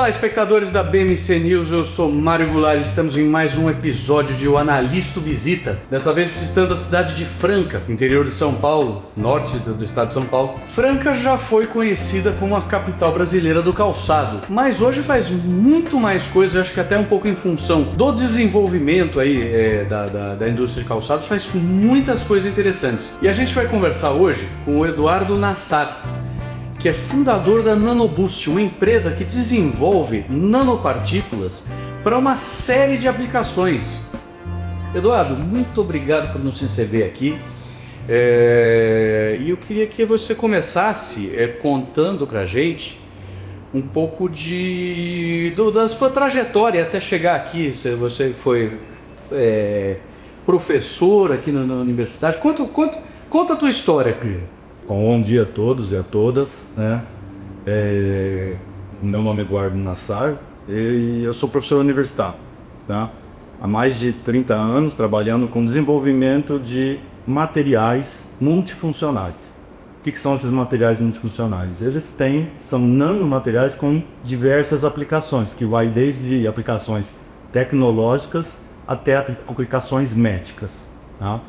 Olá, espectadores da BMC News, eu sou Mário Goulart e estamos em mais um episódio de O Analista Visita. Dessa vez visitando a cidade de Franca, interior de São Paulo, norte do estado de São Paulo. Franca já foi conhecida como a capital brasileira do calçado, mas hoje faz muito mais coisa, acho que até um pouco em função do desenvolvimento aí da indústria de calçados, faz muitas coisas interessantes. E a gente vai conversar hoje com o Eduardo Nassar, que é fundador da Nanoboost, uma empresa que desenvolve nanopartículas para uma série de aplicações. Eduardo, muito obrigado por nos receber aqui. E eu queria que você começasse contando para a gente um pouco da sua trajetória até chegar aqui. Você foi professor aqui na universidade. Conta a tua história, primeiro. Bom dia a todos e a todas, né? Meu nome é Eduardo Nassar e eu sou professor universitário, tá? Há mais de 30 anos trabalhando com desenvolvimento de materiais multifuncionais. O que são esses materiais multifuncionais? São nanomateriais com diversas aplicações, que vai desde aplicações tecnológicas até aplicações médicas, tá?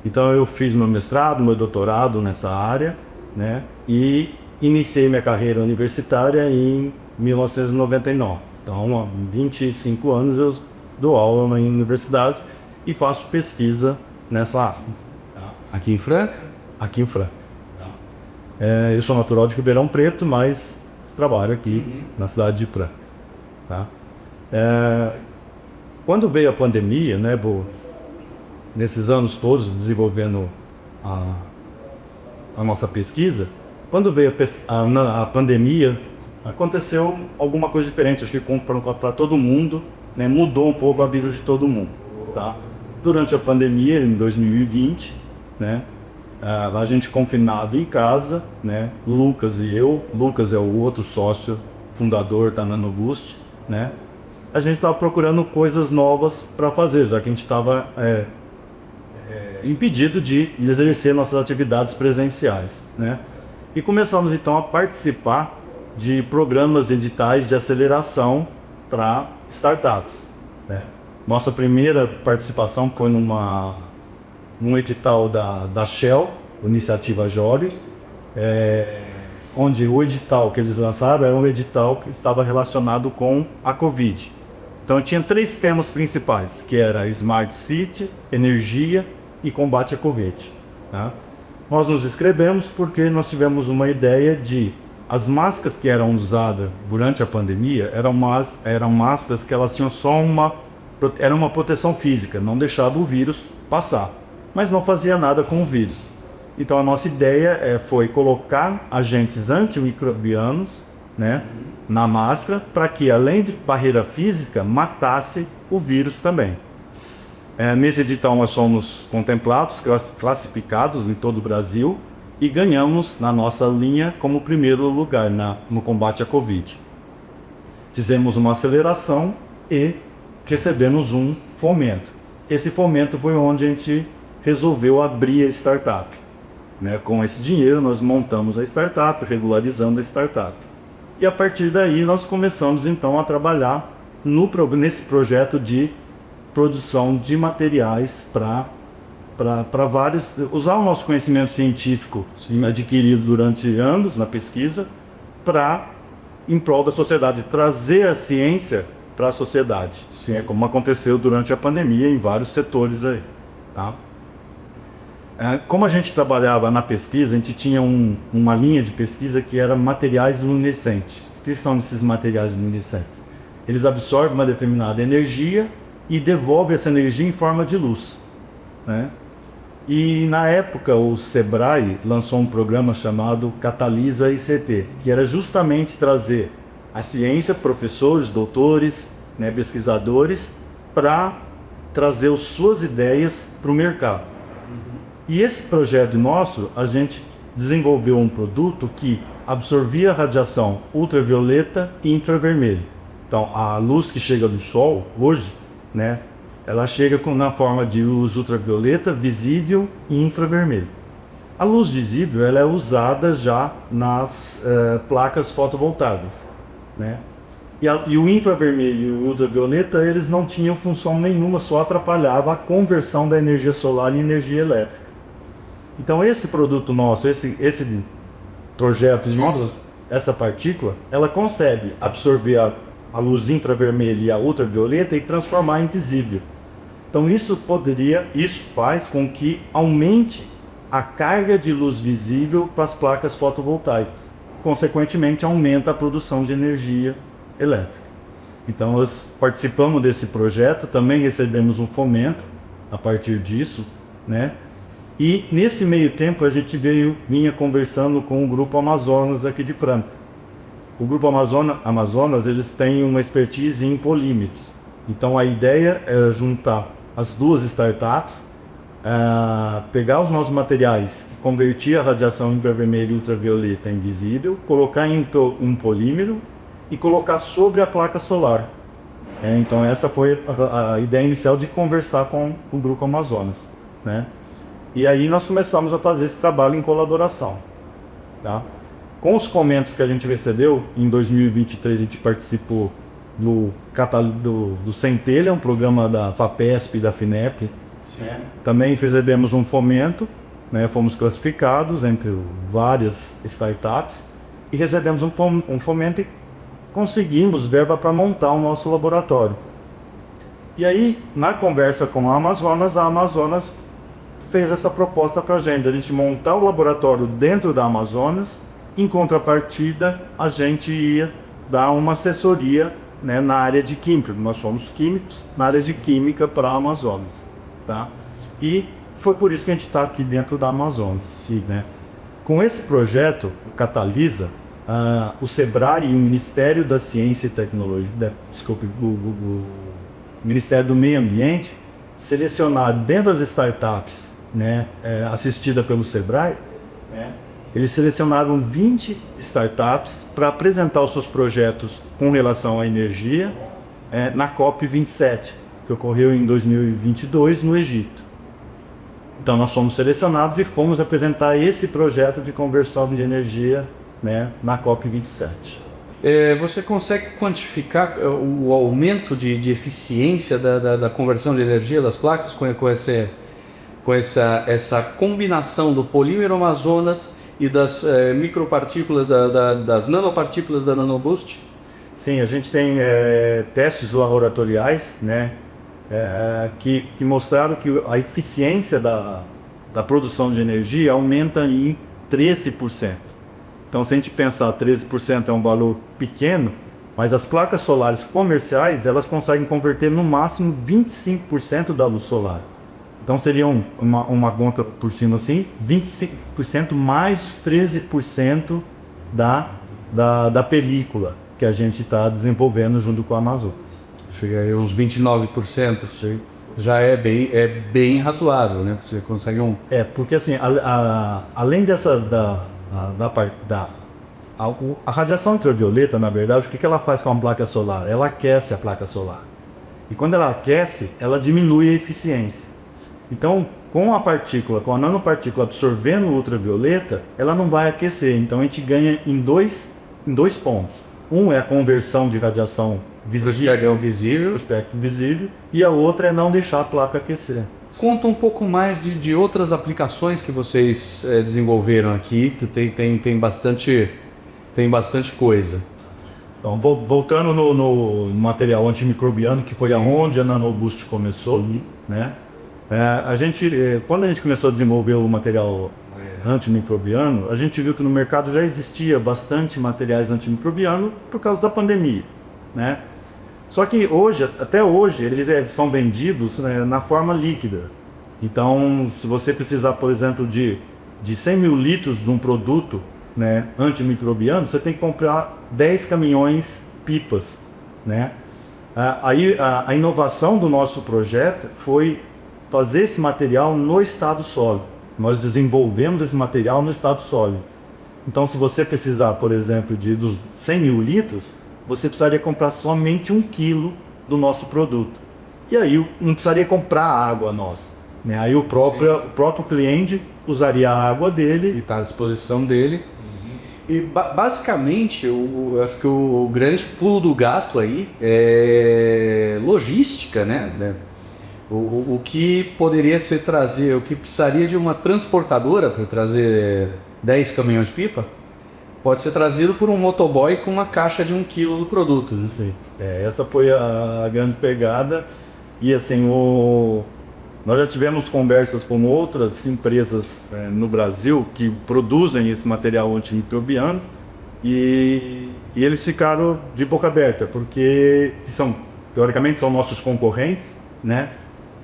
Então eu fiz meu mestrado, meu doutorado nessa área, né? E iniciei minha carreira universitária em 1999. Então há 25 anos eu dou aula na universidade e faço pesquisa nessa área. Tá? Aqui em Franca? Aqui em Franca. Tá? Eu sou natural de Ribeirão Preto, mas trabalho aqui na cidade de Franca. Tá? Quando veio a pandemia, né, nesses anos todos desenvolvendo a nossa pesquisa, quando veio a pandemia, aconteceu alguma coisa diferente, acho que para todo mundo, né, mudou um pouco a vida de todo mundo. Tá? Durante a pandemia, em 2020, né, a gente confinado em casa, né, Lucas e eu, Lucas é o outro sócio fundador da Nanoboost, né, a gente estava procurando coisas novas para fazer, já que a gente estava impedido de exercer nossas atividades presenciais, né? E começamos então a participar de programas editais de aceleração para startups, né? Nossa primeira participação foi num edital da Shell, Iniciativa Jovem, onde o edital que eles lançaram era um edital que estava relacionado com a Covid. Então tinha 3 temas principais, que era Smart City, energia e combate à Covid. Tá? Nós nos inscrevemos porque nós tivemos uma ideia de as máscaras que eram usadas durante a pandemia eram máscaras que elas tinham só uma proteção física, não deixava o vírus passar, mas não fazia nada com o vírus. Então a nossa ideia foi colocar agentes antimicrobianos, né, na máscara para que, além de barreira física, matasse o vírus também. Nesse edital nós somos contemplados, classificados em todo o Brasil e ganhamos na nossa linha como primeiro lugar no combate à Covid. Fizemos uma aceleração e recebemos um fomento. Esse fomento foi onde a gente resolveu abrir a startup. Né? Com esse dinheiro nós montamos a startup, regularizando a startup. E a partir daí nós começamos então a trabalhar nesse projeto de produção de materiais para vários, usar o nosso conhecimento científico adquirido durante anos na pesquisa em prol da sociedade, trazer a ciência para a sociedade, como aconteceu durante a pandemia em vários setores aí. Tá? Como a gente trabalhava na pesquisa, a gente tinha uma linha de pesquisa que era materiais luminescentes. O que são esses materiais luminescentes? Eles absorvem uma determinada energia e devolve essa energia em forma de luz, né? E na época o Sebrae lançou um programa chamado Catalisa ICT, que era justamente trazer a ciência, professores, doutores, né, pesquisadores, para trazer as suas ideias para o mercado. E esse projeto nosso, a gente desenvolveu um produto que absorvia a radiação ultravioleta e infravermelho. Então a luz que chega do sol hoje, né, ela chega na forma de luz ultravioleta, visível e infravermelho. A luz visível ela é usada já nas placas fotovoltaicas, né? E o infravermelho e o ultravioleta, eles não tinham função nenhuma, só atrapalhava a conversão da energia solar em energia elétrica. Então esse produto nosso, esse projeto de modo, essa partícula, ela consegue absorver a luz infravermelha e a ultravioleta e transformar em visível. Então isso faz com que aumente a carga de luz visível para as placas fotovoltaicas. Consequentemente, aumenta a produção de energia elétrica. Então nós participamos desse projeto, também recebemos um fomento a partir disso, né? E nesse meio tempo a gente vinha conversando com o Grupo Amazonas aqui de Franca. O Grupo Amazonas, eles têm uma expertise em polímeros. Então a ideia era juntar as duas startups, pegar os nossos materiais, converter a radiação infravermelha e ultravioleta em visível, colocar em um polímero e colocar sobre a placa solar. Então essa foi a ideia inicial de conversar com o Grupo Amazonas, né? E aí nós começamos a fazer esse trabalho em colaboração, tá? Com os comentários que a gente recebeu, em 2023 a gente participou do Centelha, um programa da FAPESP e da FINEP. Né? Também recebemos um fomento, né? Fomos classificados entre várias startups e recebemos um fomento e conseguimos verba para montar o nosso laboratório. E aí, na conversa com a Amazonas fez essa proposta para a gente montar o laboratório dentro da Amazonas. Em contrapartida, a gente ia dar uma assessoria, né, na área de química. Nós somos químicos, na área de química para a Amazonas, tá? E foi por isso que a gente está aqui dentro da Amazonas, né? Com esse projeto, o Catalisa, o SEBRAE e o Ministério da Ciência e Tecnologia, o Ministério do Meio Ambiente, selecionaram dentro das startups, né, assistida pelo SEBRAE, né, eles selecionaram 20 startups para apresentar os seus projetos com relação à energia na COP27, que ocorreu em 2022 no Egito. Então nós fomos selecionados e fomos apresentar esse projeto de conversão de energia, né, na COP27. Você consegue quantificar o aumento de eficiência da conversão de energia das placas com essa combinação do polímero Amazonas e das micropartículas, das nanopartículas da NanoBoost? Sim, a gente tem testes laboratoriais, né, que mostraram que a eficiência da produção de energia aumenta em 13%. Então, se a gente pensar 13% é um valor pequeno, mas as placas solares comerciais, elas conseguem converter no máximo 25% da luz solar. Então, seria uma conta por cima assim, 25% mais 13% da película que a gente está desenvolvendo junto com a Amazonas. Chega aí uns 29%, já é bem razoável, né? Você consegue porque assim, além dessa a radiação ultravioleta, na verdade, o que ela faz com a placa solar? Ela aquece a placa solar. E quando ela aquece, ela diminui a eficiência. Então, com a nanopartícula absorvendo o ultravioleta, ela não vai aquecer. Então a gente ganha em dois pontos. Um é a conversão de radiação visível, o espectro visível, e a outra é não deixar a placa aquecer. Conta um pouco mais de outras aplicações que vocês desenvolveram aqui, que tem bastante coisa. Então, voltando no material antimicrobiano, que foi aonde a NanoBoost começou, né? Quando a gente começou a desenvolver o material antimicrobiano, a gente viu que no mercado já existia bastante materiais antimicrobianos por causa da pandemia, né? Só que até hoje, eles são vendidos, né, na forma líquida. Então, se você precisar, por exemplo, de 100 mil litros de um produto, né, antimicrobiano, você tem que comprar 10 caminhões pipas, né? Aí a inovação do nosso projeto foi fazer esse material no estado sólido. Nós desenvolvemos esse material no estado sólido. Então, se você precisar, por exemplo, dos 100 mil litros, você precisaria comprar somente 1 quilo do nosso produto. E aí não precisaria comprar a água nossa, né? Aí o próprio cliente usaria a água dele. E está à disposição dele. E basicamente, eu acho que o grande pulo do gato aí é logística, né? O que poderia ser trazer, o que precisaria de uma transportadora para trazer 10 caminhões-pipa, pode ser trazido por um motoboy com uma caixa de 1 quilo do produto. Sim. Essa foi a grande pegada. E assim, nós já tivemos conversas com outras empresas no Brasil que produzem esse material antimicrobiano e eles ficaram de boca aberta, porque teoricamente são nossos concorrentes, né?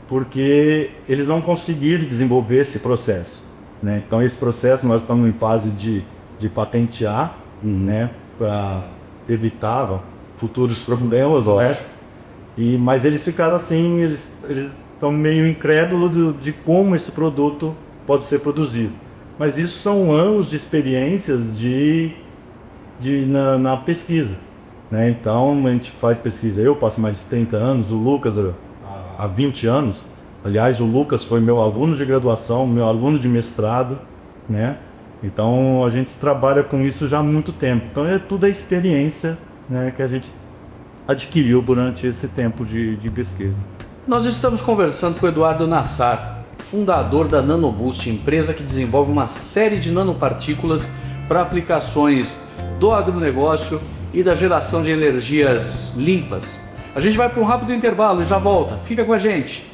Porque eles não conseguiram desenvolver esse processo, né? Então esse processo nós estamos em fase de patentear, né? Para evitar futuros problemas, eu acho. Mas eles ficaram assim, eles estão meio incrédulos de como esse produto pode ser produzido. Mas isso são anos de experiências na pesquisa, né? Então a gente faz pesquisa, eu passo mais de 30 anos, o Lucas há 20 anos. Aliás, o Lucas foi meu aluno de graduação, meu aluno de mestrado, né? Então a gente trabalha com isso já há muito tempo. Então é tudo a experiência, né, que a gente adquiriu durante esse tempo de pesquisa. Nós estamos conversando com o Eduardo Nassar, fundador da NanoBoost, empresa que desenvolve uma série de nanopartículas para aplicações do agronegócio e da geração de energias limpas. A gente vai para um rápido intervalo e já volta. Fica com a gente.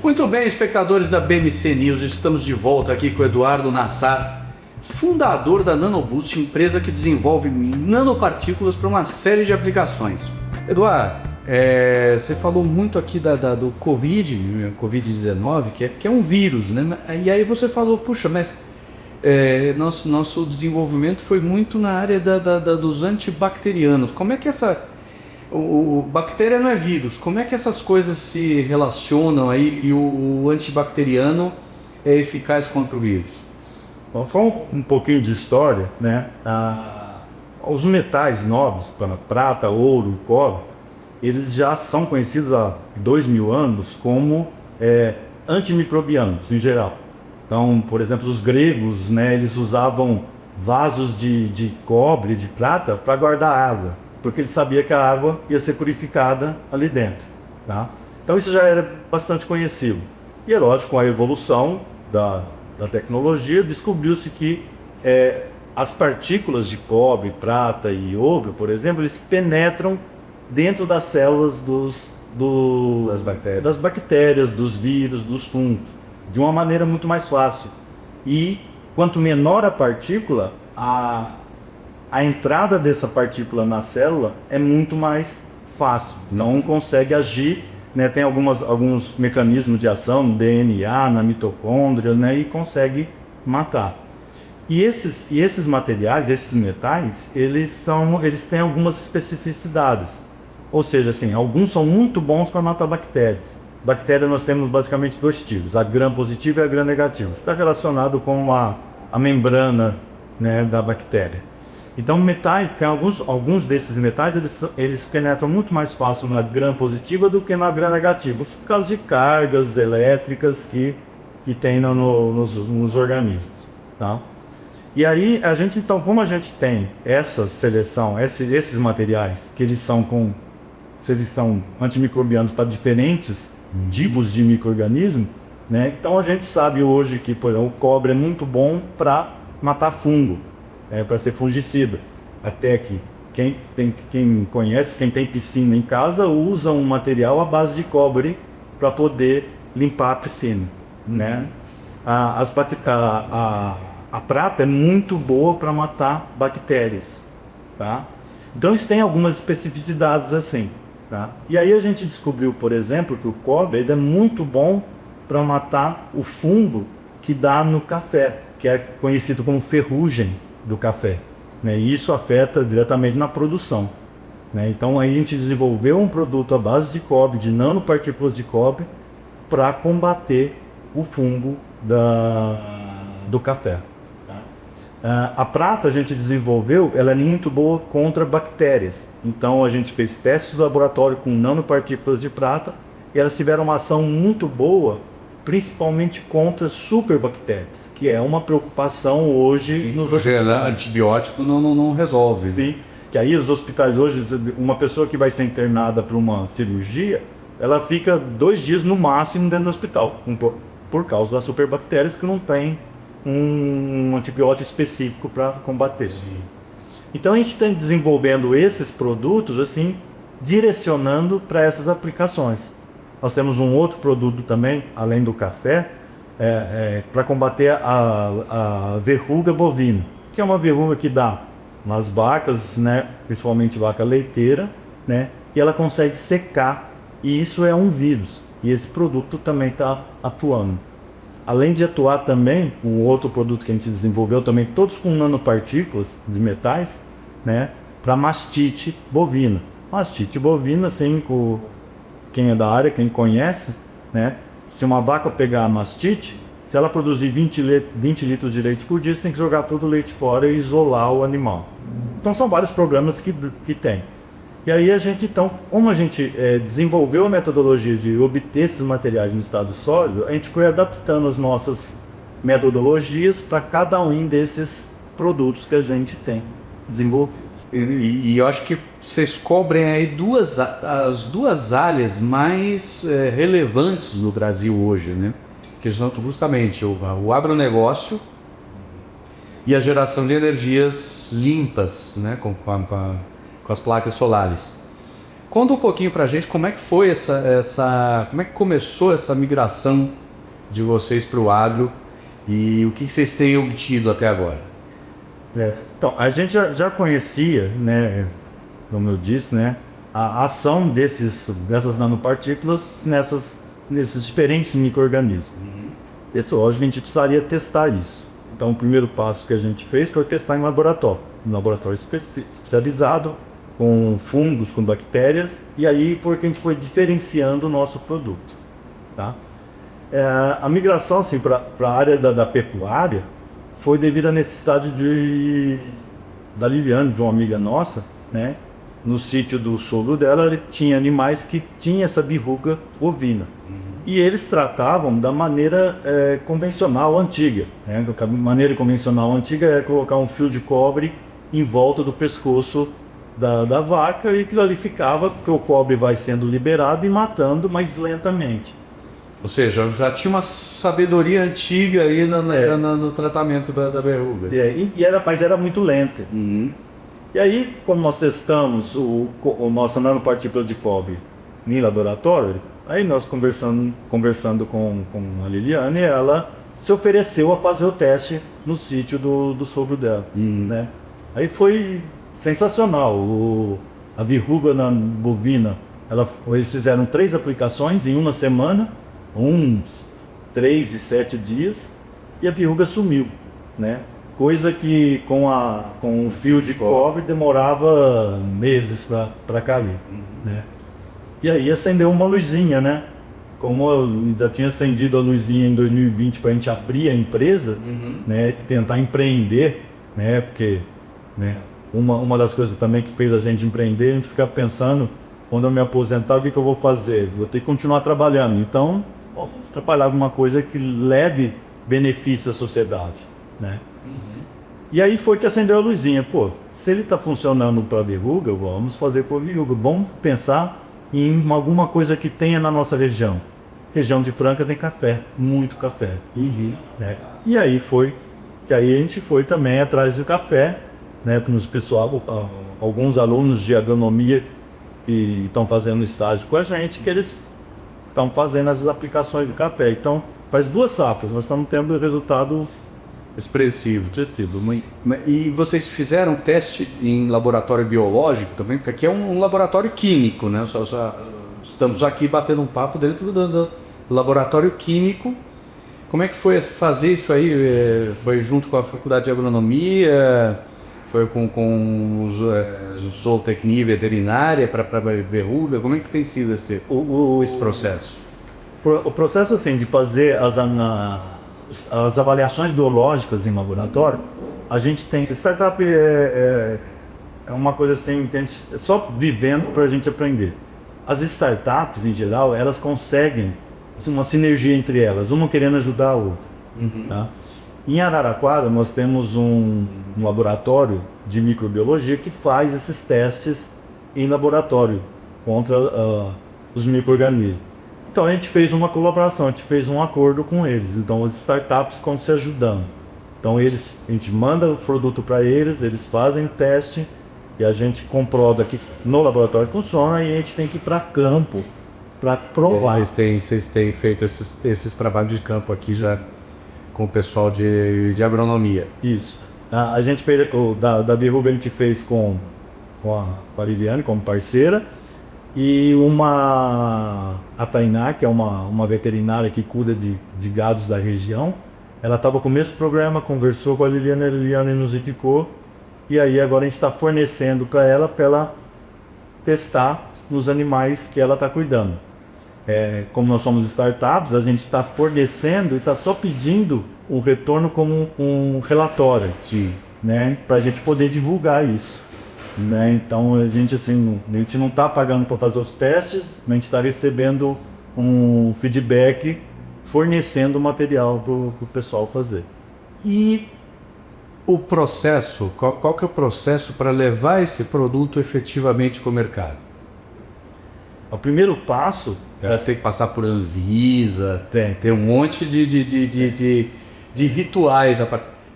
Muito bem, espectadores da BMC News, estamos de volta aqui com o Eduardo Nassar, fundador da NanoBoost, empresa que desenvolve nanopartículas para uma série de aplicações. Eduardo, você falou muito aqui do Covid-19, que é um vírus, né? E aí você falou, puxa, mas nosso desenvolvimento foi muito na área dos antibacterianos. Como é que bactéria não é vírus, como é que essas coisas se relacionam aí e o antibacteriano é eficaz contra o vírus? Bom, falando um pouquinho de história, né? Os metais nobres, prata, ouro, cobre, eles já são conhecidos há 2000 anos como antimicrobianos em geral. Então, por exemplo, os gregos, né, eles usavam vasos de cobre, de prata, para guardar água, porque ele sabia que a água ia ser purificada ali dentro, tá? Então isso já era bastante conhecido. E é lógico, com a evolução da tecnologia, descobriu-se que as partículas de cobre, prata e ouro, por exemplo, eles penetram dentro das células das bactérias, dos vírus, dos fungos, de uma maneira muito mais fácil. E quanto menor a partícula, a entrada dessa partícula na célula é muito mais fácil, não consegue agir, né? Tem alguns mecanismos de ação no DNA, na mitocôndria, né? E consegue matar. E esses materiais, esses metais, eles têm algumas especificidades, ou seja, assim, alguns são muito bons para matar bactérias. Bactéria nós temos basicamente dois tipos, a gram-positiva e a gram-negativa. Está relacionado com a membrana, né, da bactéria. Então, metais, tem alguns desses metais, eles penetram muito mais fácil na gram-positiva do que na gram-negativa, por causa de cargas elétricas que tem nos organismos, tá? E aí, então, como a gente tem essa seleção, esses materiais, que eles são antimicrobianos para diferentes tipos de micro-organismos, né? Então, a gente sabe hoje que, por exemplo, o cobre é muito bom para matar fungo, para ser fungicida. Até que quem conhece, quem tem piscina em casa, usa um material à base de cobre para poder limpar a piscina, né? A prata é muito boa para matar bactérias, tá? Então eles têm algumas especificidades assim, tá? E aí a gente descobriu, por exemplo, que o cobre ele é muito bom para matar o fungo que dá no café, que é conhecido como ferrugem do café, né? E isso afeta diretamente na produção, né? Então aí a gente desenvolveu um produto à base de cobre, de nanopartículas de cobre, para combater o fungo do café, tá? A prata a gente desenvolveu, ela é muito boa contra bactérias. Então a gente fez testes no laboratório com nanopartículas de prata e elas tiveram uma ação muito boa, principalmente contra superbactérias, que é uma preocupação hoje nos hospitais. Antibiótico não resolve. Sim, que aí os hospitais hoje, uma pessoa que vai ser internada para uma cirurgia, ela fica 2 dias no máximo dentro do hospital, por causa das superbactérias que não tem um antibiótico específico para combater. Sim. Então a gente está desenvolvendo esses produtos assim, direcionando para essas aplicações. Nós temos um outro produto também, além do café, para combater a verruga bovina, que é uma verruga que dá nas vacas, né, principalmente vaca leiteira, né, e ela consegue secar, e isso é um vírus, e esse produto também está atuando. Além de atuar também, o outro produto que a gente desenvolveu também, todos com nanopartículas de metais, né, para mastite bovina. Mastite bovina, assim, quem é da área, quem conhece, né, se uma vaca pegar a mastite, se ela produzir 20 litros de leite por dia, você tem que jogar todo o leite fora e isolar o animal. Então são vários programas que tem. E aí a gente, então, como a gente desenvolveu a metodologia de obter esses materiais no estado sólido, a gente foi adaptando as nossas metodologias para cada um desses produtos que a gente tem desenvolvido. E eu acho que vocês cobrem aí as duas áreas mais relevantes no Brasil hoje, né? Que são justamente o agronegócio e a geração de energias limpas, né? Com as placas solares. Conta um pouquinho pra gente como é que foi como é que começou essa migração de vocês para o agro e o que vocês têm obtido até agora. Então, a gente já conhecia, né, como eu disse, né, a ação dessas nanopartículas nesses diferentes micro-organismos. Isso, hoje a gente precisaria testar isso. Então, o primeiro passo que a gente fez foi testar em laboratório. Um laboratório especializado, com fungos, com bactérias, e aí porque a gente foi diferenciando o nosso produto. Tá? A migração assim, para a área da pecuária foi devido à necessidade da Liliane, de uma amiga nossa, né? No sítio do sogro dela, ele tinha animais que tinham essa verruga bovina. E eles tratavam da maneira convencional antiga. Né? A maneira convencional antiga é colocar um fio de cobre em volta do pescoço da vaca e aquilo ali ficava, porque o cobre vai sendo liberado e matando mais lentamente. Ou seja, já tinha uma sabedoria antiga aí no tratamento da verruga. Mas era muito lenta. E aí, quando nós testamos o nosso nanopartícula de cobre em laboratório, aí nós conversando com a Liliane, ela se ofereceu a fazer o teste no sítio do sogro dela. Né? Aí foi sensacional. A verruga bovina, eles fizeram 3 aplicações em uma semana, uns 3 e 7 dias, e a verruga sumiu, né? Coisa que com o fio de cobre demorava meses para cair, né? E aí acendeu uma luzinha, né? Como eu já tinha acendido a luzinha em 2020 para a gente abrir a empresa, né? Tentar empreender, né? Porque, né? Uma das coisas também que fez a gente empreender, a gente fica pensando, quando eu me aposentar, o que eu vou fazer? Vou ter que continuar trabalhando. Então, trabalhar alguma coisa que leve benefício à sociedade, né? E aí foi que acendeu a luzinha. Pô, se ele está funcionando para verruga, vamos fazer para verruga. Vamos pensar em alguma coisa que tenha na nossa região. Região de Franca tem café, muito café. Né? E aí a gente foi também atrás do café, né? Para os pessoal, alguns alunos de agronomia que estão fazendo estágio com a gente, que eles estão fazendo as aplicações de café. Então, faz 2 safras, nós estamos tendo resultado expressivo. E vocês fizeram teste em laboratório biológico também? Porque aqui é um laboratório químico, né? Estamos aqui batendo um papo dentro do laboratório químico. Como é que foi fazer isso aí? Foi junto com a Faculdade de Agronomia? Foi com o zootecnia veterinária para verruga? Como é que tem sido esse processo? O processo assim, de fazer as avaliações biológicas em laboratório, A gente tem... Startup é uma coisa assim, que a gente, é só vivendo para a gente aprender. As startups, em geral, elas conseguem assim, uma sinergia entre elas, uma querendo ajudar a outra. Tá? Em Araraquara, nós temos um laboratório de microbiologia que faz esses testes em laboratório contra os micro-organismos. Então a gente fez uma colaboração, a gente fez um acordo com eles. Então as startups estão se ajudando. Então a gente manda o produto para eles, eles fazem o teste e a gente comprova que no laboratório funciona e a gente tem que ir para campo para provar. Vocês têm feito esses trabalhos de campo aqui já com o pessoal de agronomia. Isso. A gente fez, da Biruba a gente fez com a Liliane como parceira e a Tainá, que é uma veterinária que cuida de gados da região. Ela estava com o mesmo programa, conversou com a Liliane nos indicou e aí agora a gente está fornecendo para ela testar nos animais que ela está cuidando. Como nós somos startups, a gente está fornecendo e está só pedindo um retorno como um relatório, né, para a gente poder divulgar isso. Né? Então a gente não está pagando para fazer os testes, mas a gente está recebendo um feedback, fornecendo material para o pessoal fazer. E o processo, qual que é o processo para levar esse produto efetivamente para o mercado? O primeiro passo tem que passar por Anvisa, tem um monte de rituais.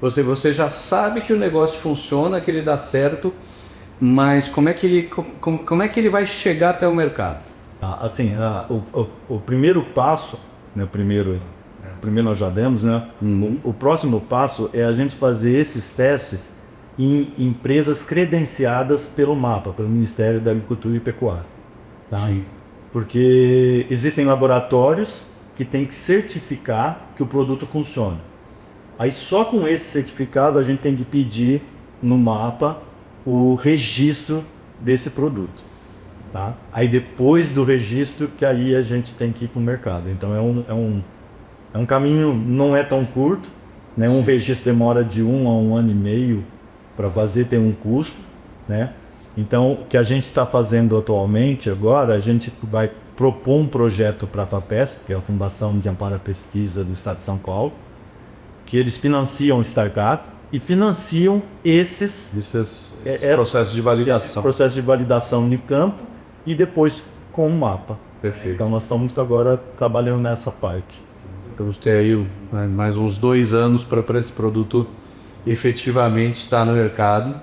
Você já sabe que o negócio funciona, que ele dá certo, mas como é que ele vai chegar até o mercado? O primeiro passo, né, primeiro nós já demos, né? O próximo passo é a gente fazer esses testes em empresas credenciadas pelo MAPA, pelo Ministério da Agricultura e Pecuária. Tá? Porque existem laboratórios que têm que certificar que o produto funciona. Aí só com esse certificado a gente tem que pedir no MAPA o registro desse produto. Tá? Aí depois do registro que aí a gente tem que ir para o mercado. Então é um caminho, não é tão curto, né? Um registro demora de 1 a 1 ano e meio para fazer, tem um custo, né? Então o que a gente está fazendo atualmente agora, a gente vai propor um projeto para a FAPESP, que é a Fundação de Amparo à Pesquisa do Estado de São Paulo, que eles financiam startup e financiam esses processos de validação. Processo de validação no campo e depois com o mapa. Perfeito. Então nós estamos agora trabalhando nessa parte. Vamos ter aí mais uns 2 anos para esse produto efetivamente estar no mercado.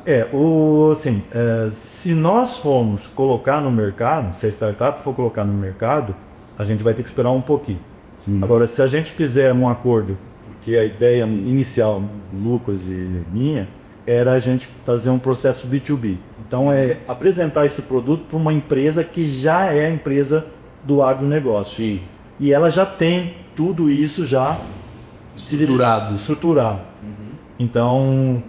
Se nós formos colocar no mercado, se a startup for colocar no mercado, a gente vai ter que esperar um pouquinho. Agora, se a gente fizer um acordo, que a ideia inicial, Lucas e minha, era a gente fazer um processo B2B. Então, apresentar esse produto para uma empresa que já é a empresa do agronegócio. Sim. E ela já tem tudo isso já estruturado. Então,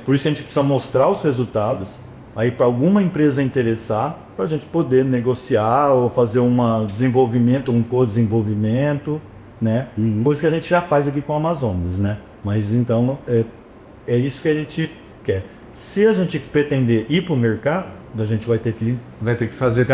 por isso que a gente precisa mostrar os resultados, aí para alguma empresa interessar, para a gente poder negociar ou fazer um desenvolvimento, um co-desenvolvimento, né? Coisa que a gente já faz aqui com a Amazonas, né? Mas então, é isso que a gente quer. Se a gente pretender ir para o mercado, a gente vai ter que fazer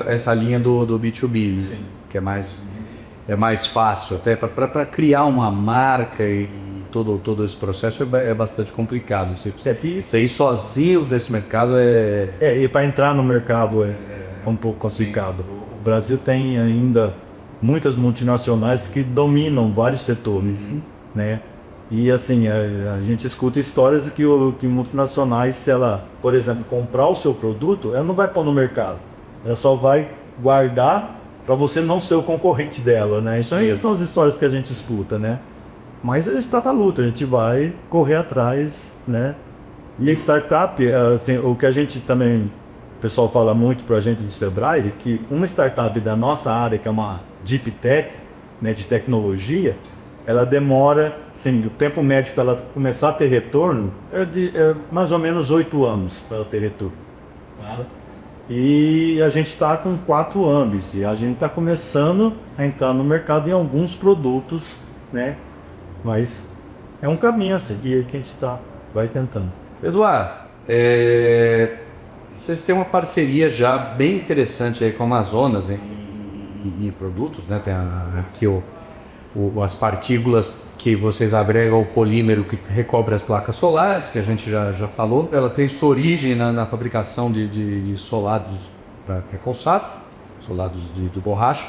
essa linha do B2B, né? Que é mais fácil, até para criar uma marca e todo esse processo é bastante complicado. Você ir sozinho desse mercado e para entrar no mercado é um pouco complicado. O Brasil tem ainda muitas multinacionais que dominam vários setores, né? E assim, a gente escuta histórias que multinacionais, se ela, por exemplo, comprar o seu produto, ela não vai pôr no mercado. Ela só vai guardar para você não ser o concorrente dela, né? Isso aí são as histórias que a gente escuta, né? Mas a gente está na luta, a gente vai correr atrás, né? E a startup, assim, o que a gente também, o pessoal fala muito para a gente do Sebrae, que uma startup da nossa área, que é uma Deep Tech, né, de tecnologia, ela demora, assim, o tempo médio para ela começar a ter retorno é mais ou menos 8 anos para ela ter retorno. Tá? E a gente está com 4 anos e a gente está começando a entrar no mercado em alguns produtos, né? Mas é um caminho a seguir que a gente está vai tentando. Eduardo, vocês têm uma parceria já bem interessante aí com a Amazonas em produtos, né? Tem aqui as partículas que vocês agregam o polímero que recobre as placas solares, que a gente já falou. Ela tem sua origem na fabricação de solados recalçados, solados de borracha,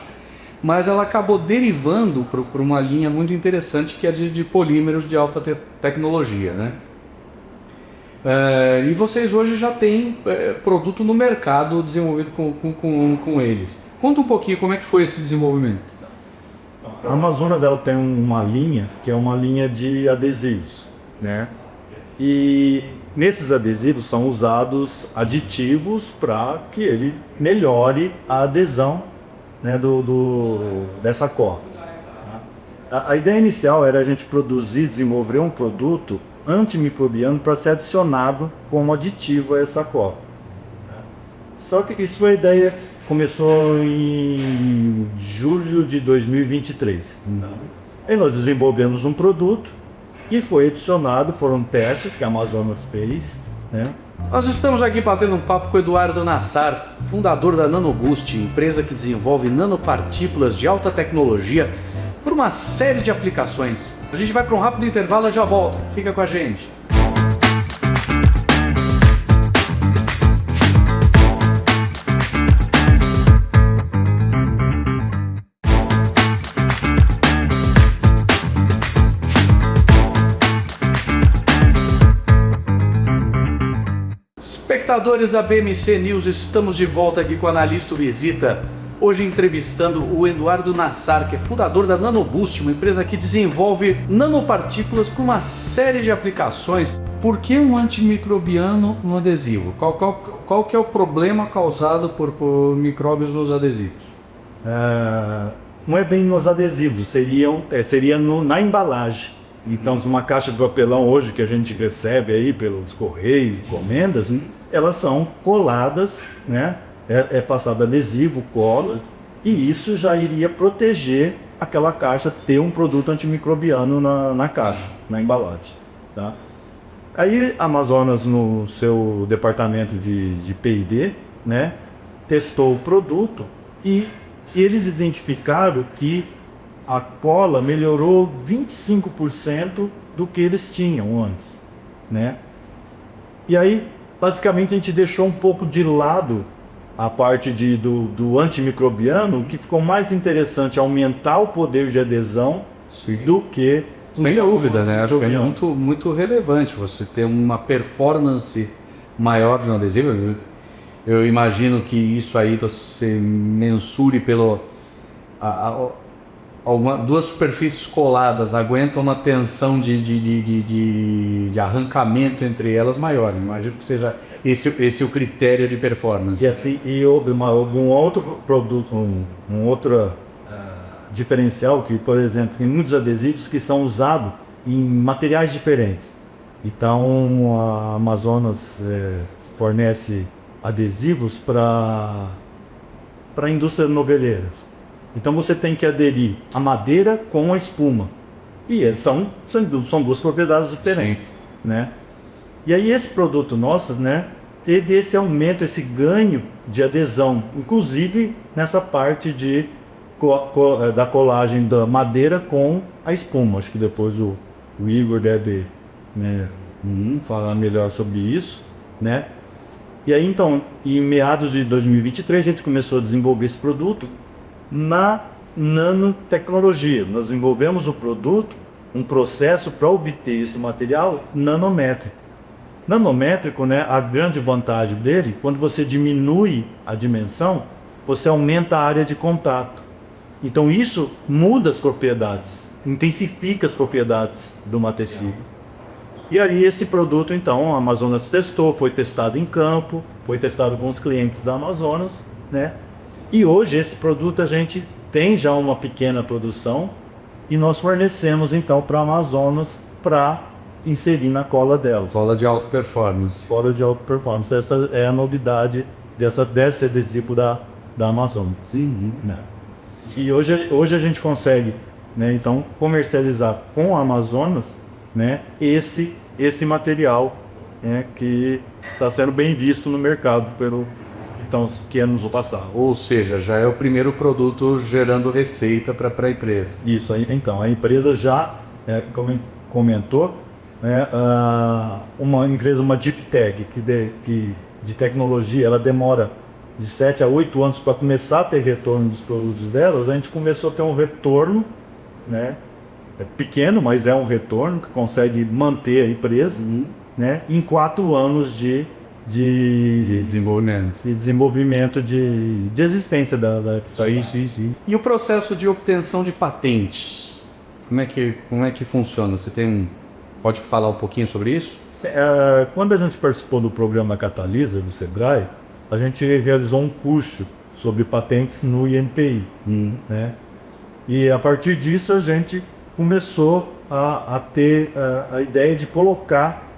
mas ela acabou derivando para uma linha muito interessante que é de polímeros de alta tecnologia, né? E vocês hoje já têm produto no mercado desenvolvido com eles. Conta um pouquinho como é que foi esse desenvolvimento. A Amazonas ela tem uma linha que é uma linha de adesivos, né? E nesses adesivos são usados aditivos para que ele melhore a adesão, né, dessa corda. A ideia inicial era a gente desenvolver um produto antimicrobiano para ser adicionado como aditivo a essa corda. Só que isso foi a ideia, começou em julho de 2023. Aí nós desenvolvemos um produto e foi adicionado, foram testes que a Amazonas fez, né? Nós estamos aqui batendo um papo com o Eduardo Nassar, fundador da Nanogust, empresa que desenvolve nanopartículas de alta tecnologia por uma série de aplicações. A gente vai para um rápido intervalo e já volta. Fica com a gente. Espectadores da BMC News, estamos de volta aqui com o Analista Visita. Hoje entrevistando o Eduardo Nassar, que é fundador da Nanogust, uma empresa que desenvolve nanopartículas para uma série de aplicações. Por que um antimicrobiano no adesivo? Qual que é o problema causado por micróbios nos adesivos? Não é bem nos adesivos, seria na embalagem. Então, uma caixa de papelão hoje que a gente recebe aí pelos correios, encomendas, elas são coladas, né? É passado adesivo, colas, e isso já iria proteger aquela caixa, ter um produto antimicrobiano na caixa, na embalagem, tá? Aí a Amazonas, no seu departamento de P&D, né, testou o produto e eles identificaram que a cola melhorou 25% do que eles tinham antes, né? E aí, basicamente, a gente deixou um pouco de lado a parte do antimicrobiano. O que ficou mais interessante é aumentar o poder de adesão. Sim. Do que... Sem dúvida, né? Acho que é muito relevante você ter uma performance maior de um adesivo. Eu imagino que isso aí você mensure pelo... duas superfícies coladas aguentam uma tensão de arrancamento entre elas maior. Imagino que seja esse o critério de performance. E assim, houve um outro produto, um outro diferencial, que, por exemplo, tem muitos adesivos que são usados em materiais diferentes. Então, a Amazonas fornece adesivos para a indústria noveleiras. Então você tem que aderir a madeira com a espuma. E são duas propriedades diferentes, né? E aí esse produto nosso, né, teve esse aumento, esse ganho de adesão, inclusive nessa parte da colagem da madeira com a espuma. Acho que depois o Igor deve, né, falar melhor sobre isso, né? E aí então, em meados de 2023, a gente começou a desenvolver esse produto na nanotecnologia. Nós desenvolvemos o produto, um processo para obter esse material nanométrico. Nanométrico, né, a grande vantagem dele, quando você diminui a dimensão, você aumenta a área de contato. Então isso muda as propriedades, intensifica as propriedades do tecido. E aí esse produto, então, a Amazonas testou, foi testado em campo, foi testado com os clientes da Amazonas, né? E hoje esse produto a gente tem já uma pequena produção e nós fornecemos então para a Amazonas para inserir na cola delas. Cola de alta performance. Cola de alta performance. Essa é a novidade desse adesivo da Amazonas. Sim. Né? E hoje a gente consegue, né, então, comercializar com a Amazonas, né, esse esse material, né, que está sendo bem visto no mercado então, que anos vou passar. Ou seja, já é o primeiro produto gerando receita para a empresa. Isso aí, então, a empresa já, como comentou, uma empresa, uma Deep Tech, que de tecnologia, ela demora de 7 a 8 anos para começar a ter retorno dos produtos delas. A gente começou a ter um retorno, né, pequeno, mas é um retorno que consegue manter a empresa, né, em 4 anos de desenvolvimento, de existência da Sim. E o processo de obtenção de patentes? Como é que funciona? Pode falar um pouquinho sobre isso? Quando a gente participou do programa Catalisa do Sebrae, a gente realizou um curso sobre patentes no INPI, né? E a partir disso a gente começou a ter a ideia de colocar,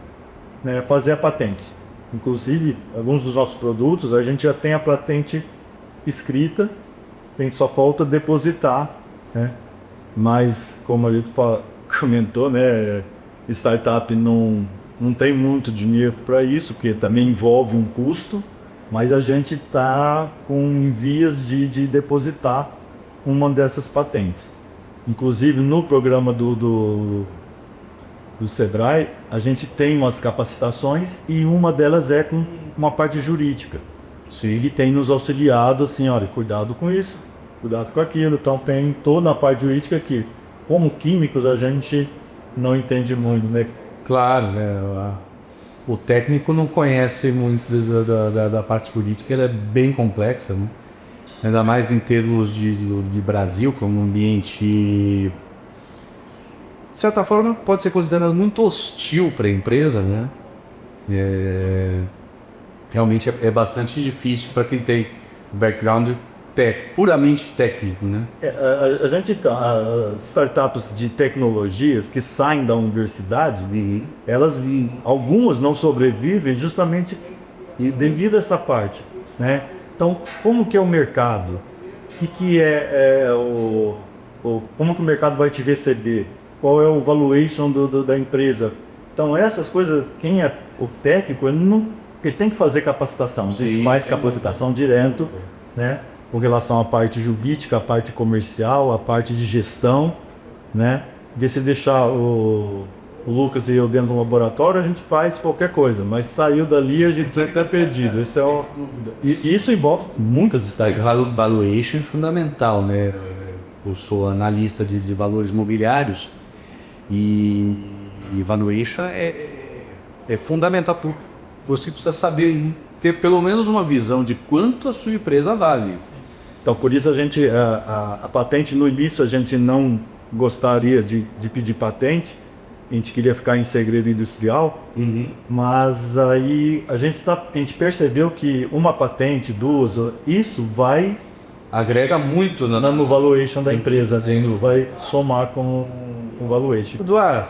né, fazer a patente. Inclusive, alguns dos nossos produtos, a gente já tem a patente escrita, a gente só falta depositar, né? Mas, como a gente comentou, né, startup não tem muito dinheiro para isso, porque também envolve um custo, mas a gente está com vias de depositar uma dessas patentes. Inclusive, no programa do Sebrae, a gente tem umas capacitações e uma delas é com uma parte jurídica. Sim. E tem nos auxiliado assim, olha, cuidado com isso, cuidado com aquilo. Então tem toda a parte jurídica que, como químicos, a gente não entende muito, né? Claro, né? O técnico não conhece muito da parte política, ela é bem complexa, né? Ainda mais em termos de Brasil, como um ambiente, de certa forma, pode ser considerado muito hostil para a empresa, né? Realmente é bastante difícil para quem tem background puramente técnico, né? A gente, as startups de tecnologias que saem da universidade, algumas não sobrevivem justamente devido a essa parte, né? Então, como que é o mercado? O que como que o mercado vai te receber? Qual é o valuation da empresa? Então, essas coisas, quem é o técnico, ele tem que fazer capacitação. A gente faz capacitação direto, né? Com relação à parte jurídica, à parte comercial, à parte de gestão, né? Porque se deixar o Lucas e eu dentro do laboratório, a gente faz qualquer coisa, mas saiu dali a gente está perdido. Isso envolve muitas startups. Valuation é fundamental, né? Eu sou analista de valores imobiliários e valuation é fundamental. Você precisa saber ter pelo menos uma visão de quanto a sua empresa vale. Então, por isso a patente, no início a gente não gostaria de pedir patente, a gente queria ficar em segredo industrial, mas aí a gente percebeu que uma patente, duas, isso agrega muito no valuation da empresa, assim, vai somar com o valuation. Eduardo,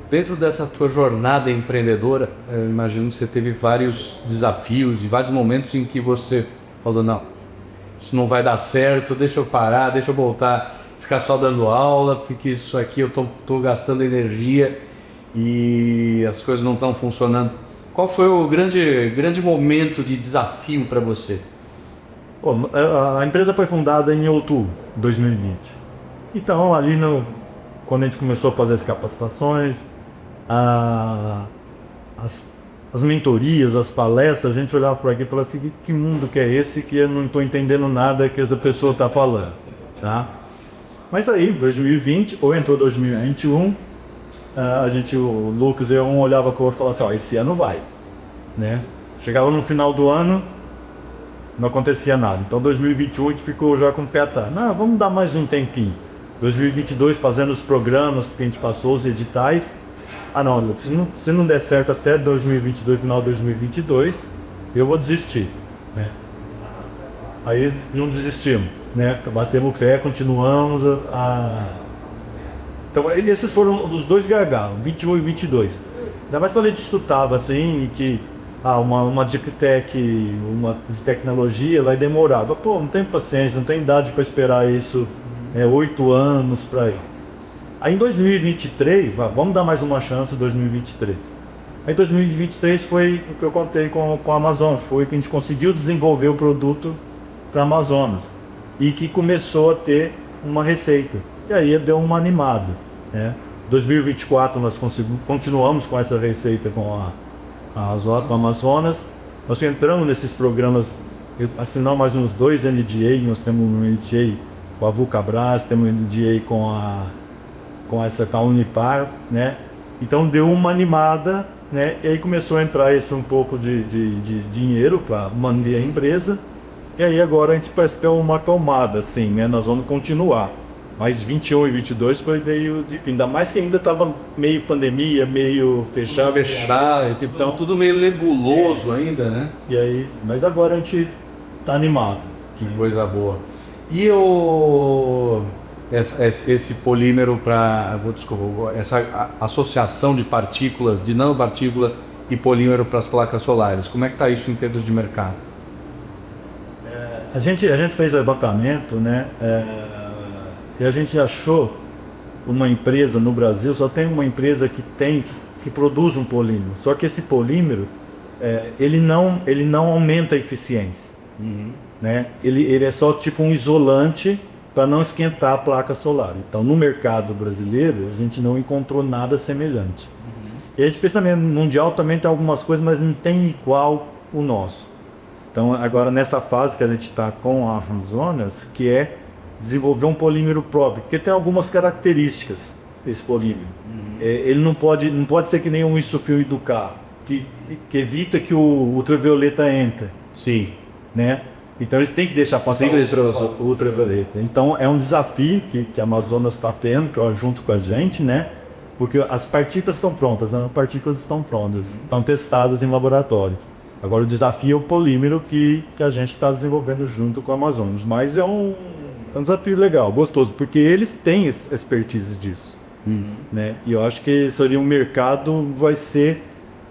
dentro dessa tua jornada empreendedora, eu imagino que você teve vários desafios e vários momentos em que você falou, não, isso não vai dar certo, deixa eu parar, deixa eu voltar, ficar só dando aula, porque isso aqui eu tô gastando energia e as coisas não estão funcionando. Qual foi o grande momento de desafio para você? A empresa foi fundada em outubro de 2020. Então, ali quando a gente começou a fazer as capacitações, as mentorias, as palestras, a gente olhava por aqui e falava assim, que mundo que é esse que eu não estou entendendo nada que essa pessoa está falando, tá? Mas aí, 2020, ou entrou 2021, o Lucas e eu olhava com o outro e falava assim, esse ano vai, né? Chegava no final do ano, não acontecia nada. Então 2021 a gente ficou já com o pé atrás. Não, vamos dar mais um tempinho. 2022 fazendo os programas que a gente passou, os editais. Não, Lucas, se não der certo até 2022, final de 2022, eu vou desistir, né? Aí não desistimos, né? Batemos o pé, continuamos Então esses foram os dois gargalos, 21 e 22. Ainda mais quando a gente estudava assim, que uma Deep Tech, uma de tecnologia, vai demorar. Pô, não tem paciência, não tem idade para esperar isso, 8 anos para ir. Aí em 2023, vamos dar mais uma chance em 2023. Aí em 2023 foi o que eu contei com a Amazonas, foi que a gente conseguiu desenvolver o produto para a Amazonas e que começou a ter uma receita. E aí deu uma animada, né? 2024 nós continuamos com essa receita com a Azoto Amazonas. Nós entramos nesses programas, assinamos mais uns 2 NDA, nós temos um NDA com a Vulcabras, temos um NDA com a Unipar, né? Então deu uma animada, né? E aí começou a entrar um pouco de dinheiro para manter a empresa. E aí agora a gente parece ter uma tomada, assim, né? Nós vamos continuar. Mas 21 e 22 foi meio difícil, ainda mais que ainda estava meio pandemia, meio fechado. Então tudo meio nebuloso ainda, né? E aí, mas agora a gente tá animado. Que coisa boa. E esse polímero essa associação de partículas, de nanopartícula e polímero para as placas solares, como é que está isso em termos de mercado? A gente fez o levantamento, né? E a gente achou uma empresa no Brasil, só tem uma empresa que produz um polímero. Só que esse polímero, ele não aumenta a eficiência. Né? Ele é só tipo um isolante para não esquentar a placa solar. Então, no mercado brasileiro, a gente não encontrou nada semelhante. E a gente pensa também, no mundial também tem algumas coisas, mas não tem igual o nosso. Então, agora nessa fase que a gente está com a Amazonas, que é desenvolver um polímero próprio, porque tem algumas características desse polímero. Ele não pode ser que nem um isofio do carro, que evita que o ultravioleta entre. Sim. Né? Então ele tem que deixar passar o ultravioleta. Então é um desafio que a Amazonas está tendo, junto com a gente, né? Porque as partículas estão prontas, as partículas estão prontas, estão testadas em laboratório. Agora o desafio é o polímero que a gente está desenvolvendo junto com a Amazonas. Mas é um desafio legal, gostoso, porque eles têm expertise disso. Né? E eu acho que seria um mercado, vai ser...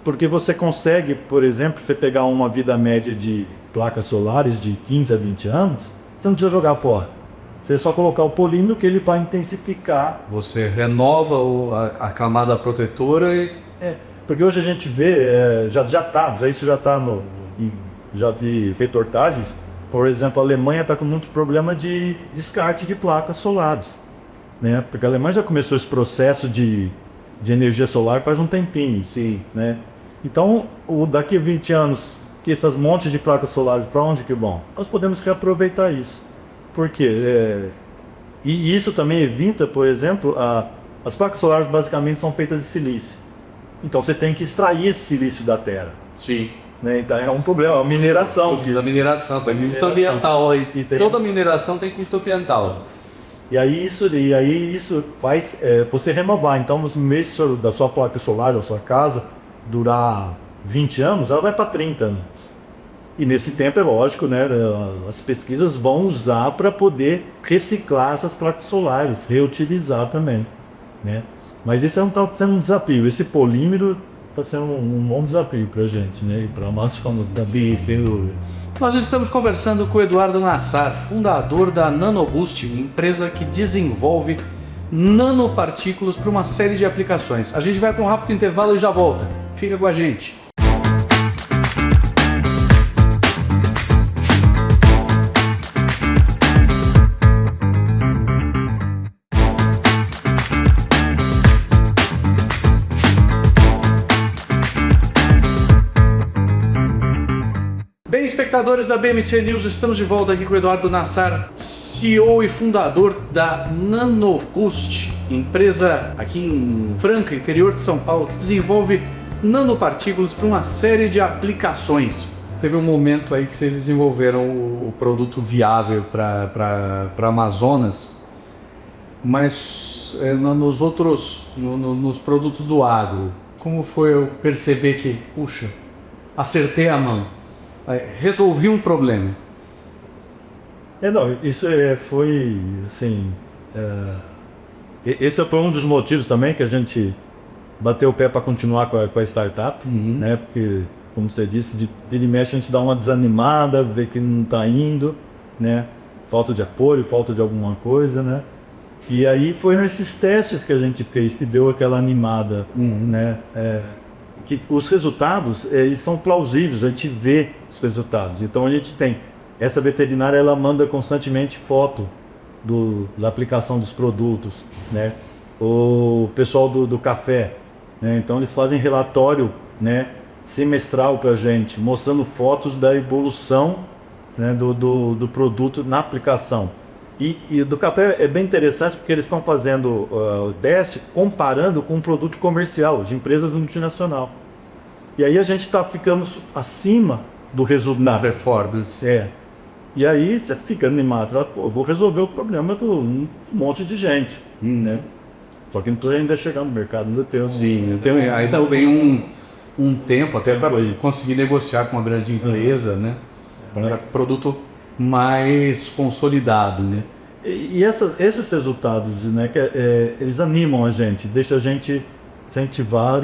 Porque você consegue, por exemplo, você pegar uma vida média de placas solares de 15 a 20 anos, você não precisa jogar fora. Você só colocar o polímero que ele vai intensificar. Você renova a camada protetora e... Porque hoje a gente vê, isso já está já vi reportagens, por exemplo, a Alemanha está com muito problema de descarte de placas solares, né? Porque a Alemanha já começou esse processo de energia solar faz um tempinho. Sim. Né? Então, daqui a 20 anos, que essas montes de placas solares, para onde que vão? Nós podemos reaproveitar isso. Por quê? E isso também evita, por exemplo, as placas solares basicamente são feitas de silício. Então você tem que extrair esse silício da terra. Sim. Né? Então é um problema, a mineração. Da mineração, tem custo ambiental. Toda mineração tem custo ambiental. E aí isso faz você renovar. Então, no mês da sua placa solar, da sua casa, durar 20 anos, ela vai para 30 anos. E nesse tempo, é lógico, né, as pesquisas vão usar para poder reciclar essas placas solares, reutilizar também. Né? Mas isso está sendo um desafio. Esse polímero está sendo um bom desafio para a gente, né? E para nós ficamos também, sem dúvida. Nós estamos conversando com o Eduardo Nassar, fundador da NanoBoost, empresa que desenvolve nanopartículas para uma série de aplicações. A gente vai para um rápido intervalo e já volta. Fica com a gente. Bem, espectadores da BMC News, estamos de volta aqui com o Eduardo Nassar, CEO e fundador da NanoBoost, empresa aqui em Franca, interior de São Paulo, que desenvolve nanopartículas para uma série de aplicações. Teve um momento aí que vocês desenvolveram o produto viável para Amazonas, mas nos produtos do agro, como foi eu perceber que, puxa, acertei a mão? Resolvi um problema. Não, isso foi assim. Esse foi um dos motivos também que a gente bateu o pé para continuar com a startup, né? Porque, como você disse, de mexe a gente dá uma desanimada, vê que não está indo, né? Falta de apoio, falta de alguma coisa, né? E aí foi nesses testes que a gente fez que deu aquela animada, né? Que os resultados, eles são plausíveis, a gente vê os resultados. Então a gente tem, essa veterinária, ela manda constantemente foto da aplicação dos produtos, né? O pessoal do café, né? Então eles fazem relatório, né, semestral pra gente, mostrando fotos da evolução, né, do produto na aplicação. E do café é bem interessante porque eles estão fazendo o teste comparando com um produto comercial de empresas multinacionais. E aí a gente está ficando acima do resultado. Performance. E aí você fica animado, vou resolver o problema de um monte de gente, né? Só que não estou ainda chegando no mercado, ainda tem. Sim, ainda vem um tempo até para conseguir negociar com uma grande empresa, né? Para produto mais consolidado, né? E esses resultados, né, eles animam a gente, deixa a gente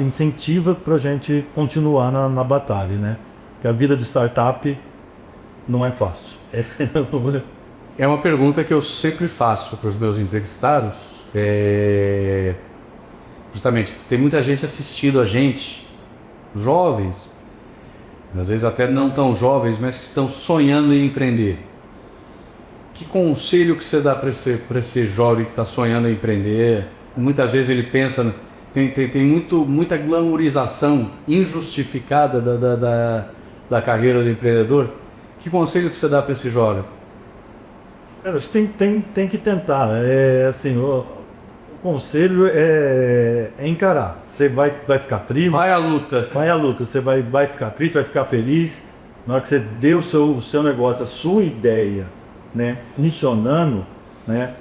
incentiva para a gente continuar na batalha, né? Que a vida de startup não é fácil. É uma pergunta que eu sempre faço para os meus entrevistados. Justamente, tem muita gente assistindo a gente, jovens, às vezes até não tão jovens, mas que estão sonhando em empreender. Que conselho que você dá para esse jovem que está sonhando em empreender? Muitas vezes ele pensa, tem muita glamourização injustificada da carreira do empreendedor. Que conselho que você dá para esse jovem? Tem que tentar. Assim, o conselho é encarar. Você vai ficar triste. Vai à luta. Vai à luta. Você vai ficar triste, vai ficar feliz. Na hora que você deu o seu negócio, a sua ideia, né, funcionando, né,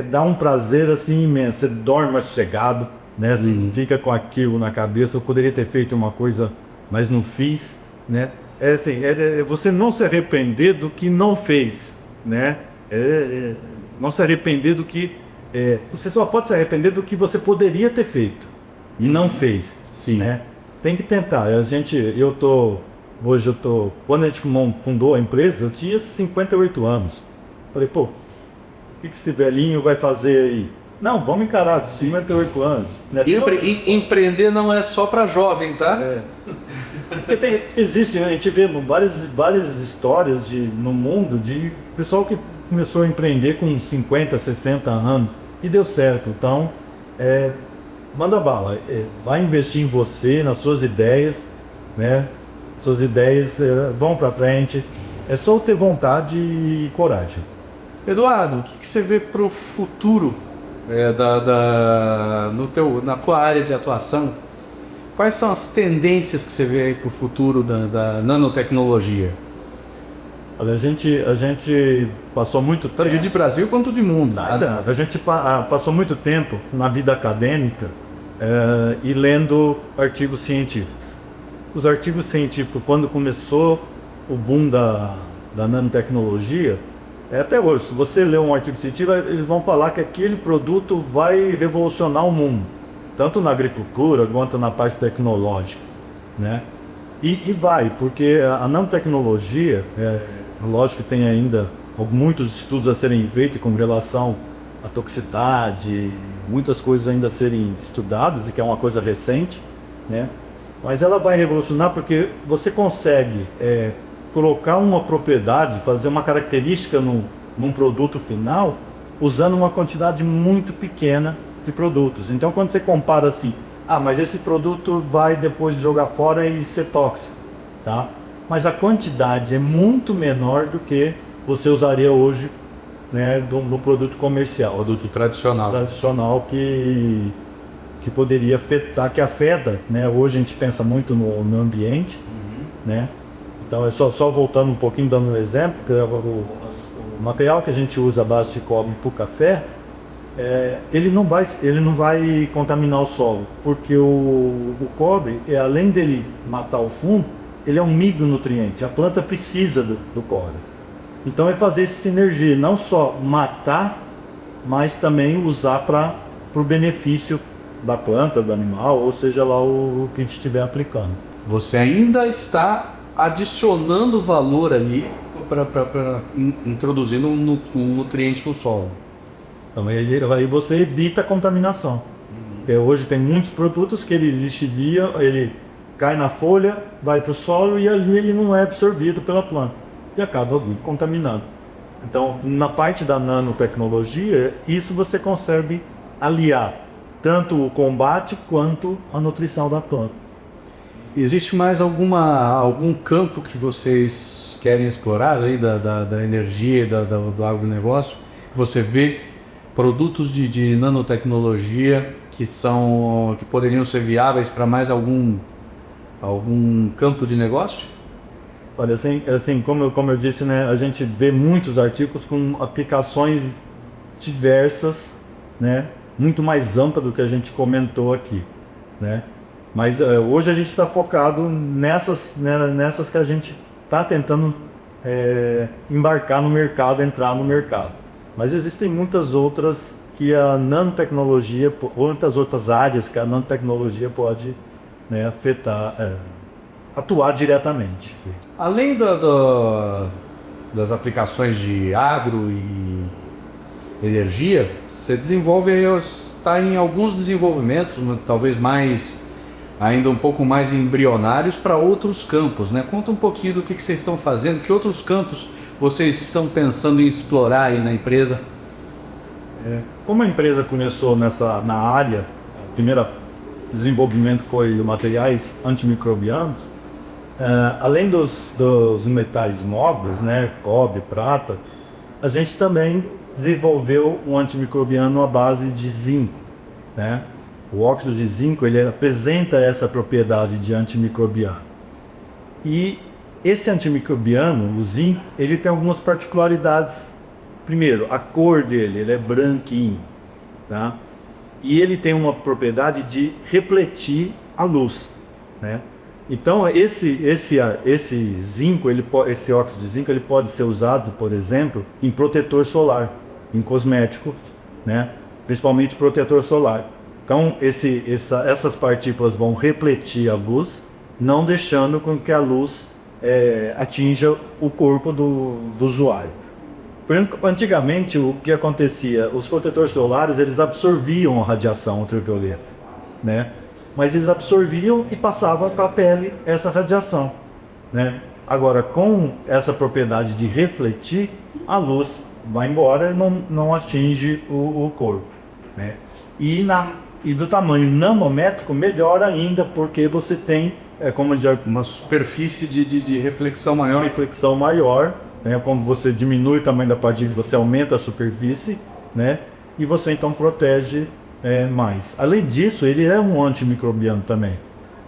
dá um prazer assim imenso. Você dorme mais sossegado, né, fica com aquilo na cabeça. Eu poderia ter feito uma coisa, mas não fiz, né? Você não se arrepender do que não fez, né? Não se arrepender do que... você só pode se arrepender do que você poderia ter feito e não fez. Sim. Né? Tem que tentar. Hoje eu tô... Quando a gente fundou a empresa, eu tinha 58 anos. Falei, pô, o que esse velhinho vai fazer aí? Não, vamos encarar, 58 anos. Né? Empreender não é só para jovem, tá? Porque existe, a gente vê várias histórias no mundo de pessoal que começou a empreender com 50, 60 anos e deu certo. Então, manda bala, vai investir em você, nas suas ideias, né? Suas ideias vão para frente, é só ter vontade e coragem. Eduardo, o que você vê para o futuro na tua área de atuação? Quais são as tendências que você vê aí para o futuro da nanotecnologia? Olha, a gente passou muito tempo... Tanto de Brasil quanto de mundo. Nada. A gente passou muito tempo na vida acadêmica e lendo artigos científicos. Os artigos científicos, quando começou o boom da nanotecnologia, até hoje, se você ler um artigo científico, eles vão falar que aquele produto vai revolucionar o mundo, tanto na agricultura quanto na parte tecnológica, né? E vai, porque a nanotecnologia, lógico que tem ainda muitos estudos a serem feitos com relação à toxicidade, muitas coisas ainda a serem estudadas, e que é uma coisa recente, né? Mas ela vai revolucionar porque você consegue colocar uma propriedade, fazer uma característica num produto final, usando uma quantidade muito pequena de produtos. Então, quando você compara assim, mas esse produto vai depois jogar fora e ser tóxico, tá? Mas a quantidade é muito menor do que você usaria hoje, né, no produto comercial. Produto tradicional. Tradicional que poderia afetar, que afeta, né? Hoje a gente pensa muito no ambiente, né? Então, é só voltando um pouquinho, dando um exemplo, que o material que a gente usa à base de cobre para o café, ele não vai contaminar o solo, porque o cobre, além dele matar o fungo, ele é um micronutriente, a planta precisa do cobre. Então é fazer essa sinergia, não só matar, mas também usar para o benefício da planta, do animal, ou seja lá o que a gente estiver aplicando. Você ainda está adicionando valor ali, introduzindo um nutriente no solo. Então aí você evita a contaminação. Hoje tem muitos produtos que ele lixiviam, ele cai na folha, vai para o solo e ali ele não é absorvido pela planta e acaba contaminando. Então, na parte da nanotecnologia, isso você consegue aliar tanto o combate quanto a nutrição da planta. Existe mais algum campo que vocês querem explorar aí da energia e do agronegócio? Você vê produtos de nanotecnologia que poderiam ser viáveis para mais algum campo de negócio? Olha, assim como eu disse, né, a gente vê muitos artigos com aplicações diversas, né, muito mais ampla do que a gente comentou aqui, né? Mas hoje a gente está focado nessas que a gente está tentando embarcar no mercado, entrar no mercado. Mas existem muitas outras que a nanotecnologia, muitas outras áreas que a nanotecnologia pode, né, afetar, atuar diretamente. Além das aplicações de agro e energia, você está em alguns desenvolvimentos, talvez ainda um pouco mais embrionários para outros campos, né? Conta um pouquinho do que vocês estão fazendo, que outros campos vocês estão pensando em explorar aí na empresa? Como a empresa começou na área, o primeiro desenvolvimento foi materiais antimicrobianos, além dos metais nobres, né, cobre, prata, a gente também desenvolveu um antimicrobiano à base de zinco, né? O óxido de zinco, ele apresenta essa propriedade de antimicrobiano. E esse antimicrobiano, o zinco, ele tem algumas particularidades. Primeiro, a cor dele, ele é branquinho, tá? E ele tem uma propriedade de refletir a luz, né? Então, esse zinco, esse óxido de zinco, ele pode ser usado, por exemplo, em protetor solar, em cosmético, né? Principalmente protetor solar. Então, essas partículas vão refletir a luz, não deixando com que a luz atinja o corpo do usuário. Antigamente, o que acontecia? Os protetores solares, eles absorviam a radiação ultravioleta, né? Mas eles absorviam e passavam para a pele essa radiação, né? Agora, com essa propriedade de refletir, a luz vai embora e não atinge o corpo, né? E do tamanho nanométrico, melhor ainda, porque você tem uma superfície de reflexão maior. Reflexão maior, né? Como você diminui o tamanho da partícula, você aumenta a superfície, né? E você então protege mais. Além disso, ele é um antimicrobiano também.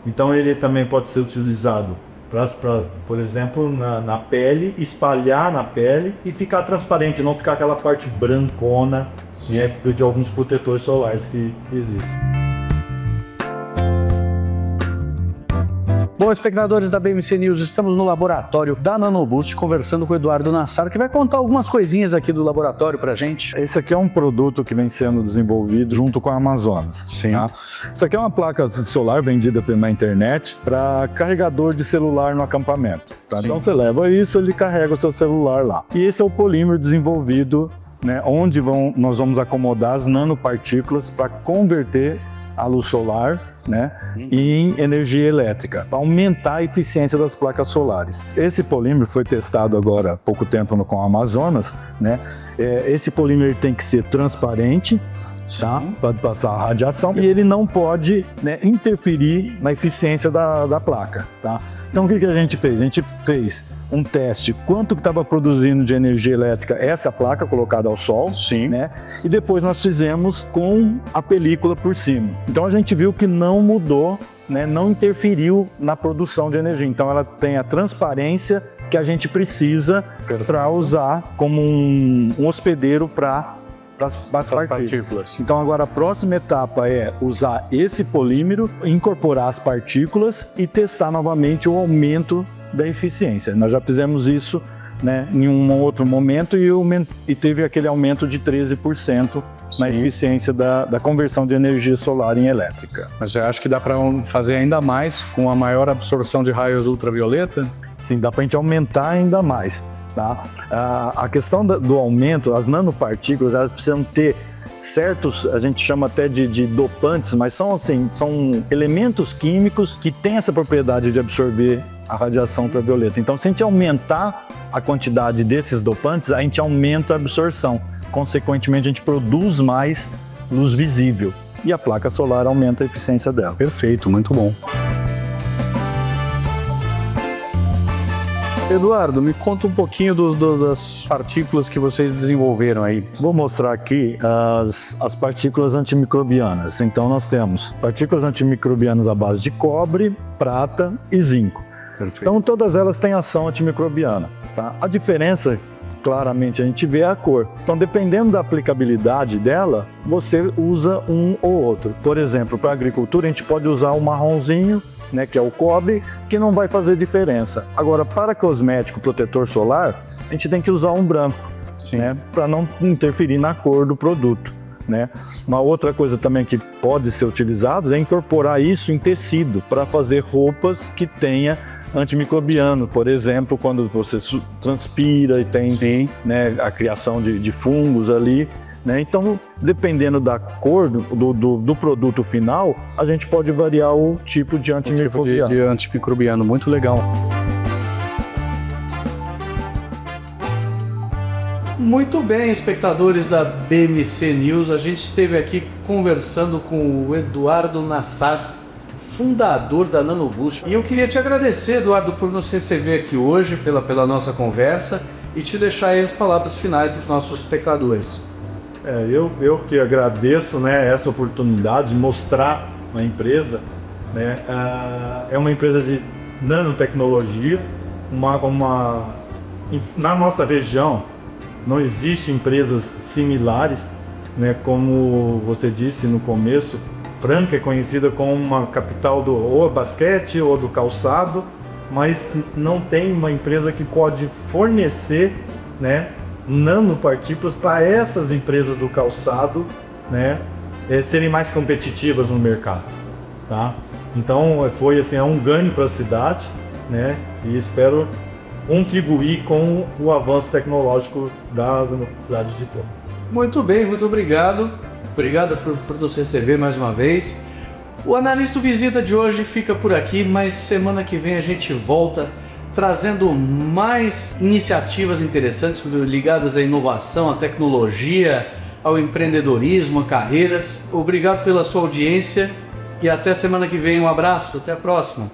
Então ele também pode ser utilizado por exemplo, na pele, espalhar na pele e ficar transparente, não ficar aquela parte brancona de alguns protetores solares que existem. Bom, espectadores da BMC News, estamos no laboratório da Nanoboost conversando com o Eduardo Nassar, que vai contar algumas coisinhas aqui do laboratório pra gente. Esse aqui é um produto que vem sendo desenvolvido junto com a Amazonas. Sim. Tá? Isso aqui é uma placa solar vendida na internet para carregador de celular no acampamento. Tá? Então você leva isso, ele carrega o seu celular lá. E esse é o polímero desenvolvido, né, onde nós vamos acomodar as nanopartículas para converter a luz solar, né, em energia elétrica, para aumentar a eficiência das placas solares. Esse polímero foi testado agora há pouco tempo com a Amazonas, né? Esse polímero tem que ser transparente, tá? Para passar a radiação, e ele não pode, né, interferir na eficiência da placa, tá? Então o que a gente fez? A gente fez um teste quanto que estava produzindo de energia elétrica essa placa colocada ao sol, sim, né? E depois nós fizemos com a película por cima. Então a gente viu que não mudou, né? Não interferiu na produção de energia. Então ela tem a transparência que a gente precisa para usar como um hospedeiro para as partículas. Então agora a próxima etapa é usar esse polímero, incorporar as partículas e testar novamente o aumento da eficiência. Nós já fizemos isso, né, em um outro momento e teve aquele aumento de 13% na eficiência da conversão de energia solar em elétrica. Mas você acha que dá para fazer ainda mais com a maior absorção de raios ultravioleta? Sim, dá para a gente aumentar ainda mais. Tá? A questão do aumento, as nanopartículas, elas precisam ter certos, a gente chama até de dopantes, mas são elementos químicos que têm essa propriedade de absorver a radiação ultravioleta. Então, se a gente aumentar a quantidade desses dopantes, a gente aumenta a absorção. Consequentemente, a gente produz mais luz visível e a placa solar aumenta a eficiência dela. Perfeito, muito bom. Eduardo, me conta um pouquinho das partículas que vocês desenvolveram aí. Vou mostrar aqui as partículas antimicrobianas. Então nós temos partículas antimicrobianas à base de cobre, prata e zinco. Perfeito. Então todas elas têm ação antimicrobiana. Tá? A diferença, claramente a gente vê, é a cor. Então dependendo da aplicabilidade dela, você usa um ou outro. Por exemplo, para a agricultura a gente pode usar o marronzinho, né, que é o cobre, que não vai fazer diferença. Agora, para cosmético, protetor solar, a gente tem que usar um branco, né, para não interferir na cor do produto, né. Uma outra coisa também que pode ser utilizada é incorporar isso em tecido, para fazer roupas que tenha antimicrobiano, por exemplo, quando você transpira e tem, né, a criação de fungos ali, né? Então, dependendo da cor do produto final, a gente pode variar o tipo de antimicrobiano. De antimicrobiano, muito legal. Muito bem, espectadores da BMC News, a gente esteve aqui conversando com o Eduardo Nassar, fundador da NanoBoost. E eu queria te agradecer, Eduardo, por nos receber aqui hoje, pela nossa conversa, e te deixar aí as palavras finais para os nossos espectadores. Eu que agradeço, né, essa oportunidade de mostrar a empresa, né, é uma empresa de nanotecnologia, na nossa região não existem empresas similares, né, como você disse no começo. Franca é conhecida como uma capital do basquete ou do calçado, mas não tem uma empresa que pode fornecer, né, nanopartículas para essas empresas do calçado, né, serem mais competitivas no mercado, tá? Então foi assim, um ganho para a cidade, né, e espero contribuir com o avanço tecnológico da cidade de Itomo. Muito bem, muito obrigado. Obrigado por nos receber mais uma vez. O Analista Visita de hoje fica por aqui, mas semana que vem a gente volta trazendo mais iniciativas interessantes ligadas à inovação, à tecnologia, ao empreendedorismo, a carreiras. Obrigado pela sua audiência e até semana que vem. Um abraço, até a próxima.